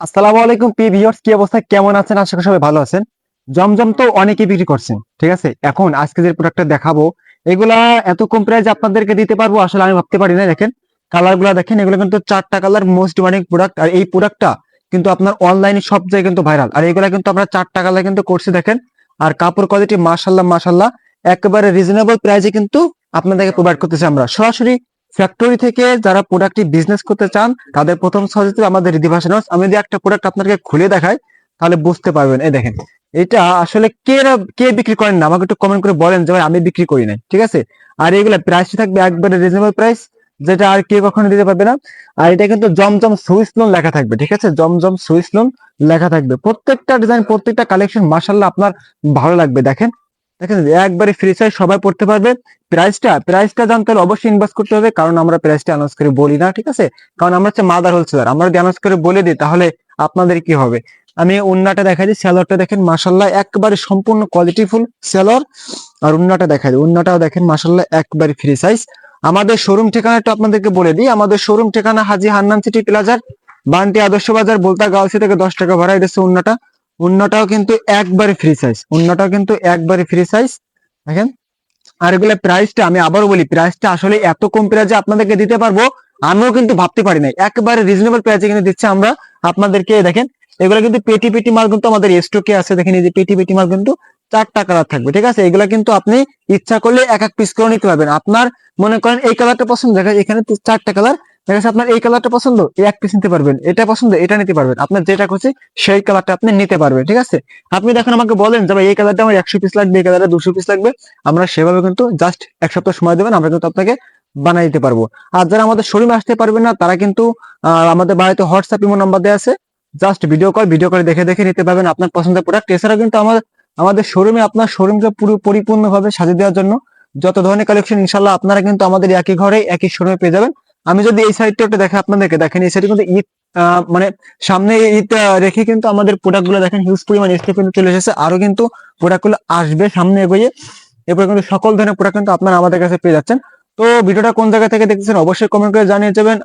আসসালামু আলাইকুম ভিউয়ার্স, কি অবস্থা, কেমন আছেন? আশা করি সবাই ভালো আছেন। জমজম তো অনেকেই বিক্রি করছেন, ঠিক আছে। এখন আজকে যে প্রোডাক্টটা দেখাবো, এগুলা এত কম প্রাইসে আপনাদেরকে দিতে পারবো আসলে আমি ভাবতে পারি না। দেখেন কালার গুলা, দেখেন এগুলো কিন্তু 4টা কালার, মোস্ট ডিমান্ডিং প্রোডাক্ট। আর এই প্রোডাক্টটা কিন্তু আপনার অনলাইনে সব জায়গায় কিন্তু ভাইরাল। আর এগুলা কিন্তু আমরা 4টা কালার কিন্তু করছি, দেখেন। আর কাপড় কোয়ালিটি মাশাল্লাহ মাশাল্লাহ, একেবারে রিজনেবল প্রাইসে কিন্তু আপনাদেরকে প্রোভাইড করতেছি আমরা সরাসরি ফ্যাক্টরি থেকে। যারা প্রোডাক্টটি বিজনেস করতে চান তাদের প্রথম সহযোগিতা আমাদের রিদি ভাষা হাউস। আমি যদি একটা প্রোডাক্ট আপনাকে খুলে দেখাই তাহলে বুঝতে পারবেন। এই দেখেন, এটা আসলে কে বিক্রি করেন না, আমাকে একটু কমেন্ট করে বলেন যে ভাই আমি বিক্রি করি নাই, ঠিক আছে। আর এগুলা প্রাইস থাকবে একবারে রিজনেবল প্রাইস, যেটা আর কেউ কখনো দিতে পারবে না। আর এটা কিন্তু জমজম সুইস লোন লেখা থাকবে, ঠিক আছে। জমজম সুইস লোন লেখা থাকবে। প্রত্যেকটা ডিজাইন, প্রত্যেকটা কালেকশন মাশাআল্লাহ আপনার ভালো লাগবে। দেখেন দেখেন একবারে ফ্রি সাইজ, সবাই পড়তে পারবে। প্রাইসটা জানতে হলে অবশ্যই ইনভেস্ট করতে হবে, কারণ আমরা প্রাইসটা অ্যানাউন্স করে বলি না, ঠিক আছে। কারণ আমরা হচ্ছে মাদার হোলসেলার, আমরা যদি অ্যানাউন্স করে বলে দিই তাহলে আপনাদের কি হবে। আমি উন্নাটা দেখাই দিই, সেলরটা দেখেন মাশাল্লাহ একবারে সম্পূর্ণ কোয়ালিটিফুল সেলর। আর উন্নাটা দেখাই দিই, উন্নাটাও দেখেন মাশাল্লাহ একবারে ফ্রি সাইজ। আমাদের শোরুম ঠিকানাটা আপনাদেরকে বলে দিই। আমাদের শোরুম ঠিকানা হাজী হান্নান সিটি প্লাজার, বান্টি আদর্শ বাজার, বলতা গাউসি থেকে 10 টাকা ভাড়াই দিচ্ছে উন্নাটা। উন্নাটাও কিন্তু একবারে ফ্রি সাইজ, উন্নাটাও কিন্তু একবারে ফ্রি সাইজ, দেখেন। আর এগুলা প্রাইসটা আমি আবারও বলি, প্রাইসটা আসলে এত কম প্রাইসে আপনাদেরকে দিতে পারবো আমিও কিন্তু ভাবতে পারি নাই। একেবারে রিজনেবল প্রাইসে কিন্তু দিচ্ছে আমরা আপনাদেরকে। দেখেন এগুলা কিন্তু পেটি পেটি মাল কিন্তু আমাদের স্টকে আছে। দেখেন এই যে পেটি পেটি মাল কিন্তু 4টা কালার থাকবে, ঠিক আছে। এগুলা কিন্তু আপনি ইচ্ছা করলে এক এক পিস করে নিতে পারবেন। আপনার মনে করেন এই কালারটা পছন্দ, দেখেন এখানে 4টা কালার, দেখা যাচ্ছে আপনার এই কালারটা পছন্দ, এই এক পিস নিতে পারবেন। এটা পছন্দ, এটা নিতে পারবেন। আপনার যেটা খুশি সেই কালারটা আপনি নিতে পারবেন, ঠিক আছে। আপনি দেখেন আমাকে বলেন যে ভাই এই কালারটা আমার 100 পিস লাগবে, এই কালারটা 200 পিস লাগবে, আমরা সেভাবে কিন্তু জাস্ট এক সপ্তাহ সময় দেবেন, আমরা কিন্তু আপনাকে বানিয়ে দিতে পারবো। আর যারা আমাদের শোরুমে আসতে পারবেন না তারা কিন্তু আমাদের বাড়িতে হোয়াটসঅ্যাপ ইমো নাম্বার দেওয়া আছে, জাস্ট ভিডিও কল দেখে দেখে নিতে পারবেন আপনার পছন্দের প্রোডাক্ট। এছাড়াও কিন্তু আমাদের শোরুমে আপনার শোরুমকে পুরো পরিপূর্ণভাবে সাজিয়ে দেওয়ার জন্য যত ধরনের কালেকশন ইনশাল্লাহ আপনারা কিন্তু আমাদের একই ঘরে একই শোরুমে পেয়ে যাবেন। আমি যদি এই সাইডটা একটু দেখে আপনাদেরকে, দেখেন এই সাইডে কিন্তু ঈদ মানে সামনে ঈদ রেখে কিন্তু আমাদের প্রোডাক্ট গুলো দেখেন হিউজ পরিমাণ স্টক কিন্তু চলে এসেছে। আরো কিন্তু প্রোডাক্ট গুলো আসবে সামনে এগিয়ে। এরপর কিন্তু সকল ধরনের প্রোডাক্ট কিন্তু আপনারা আমাদের কাছে পেয়ে যাচ্ছেন। তো ভিডিওটা কোন জায়গা থেকে দেখতেছেন অবশ্যই কমেন্ট করে জানিয়ে যাবেন।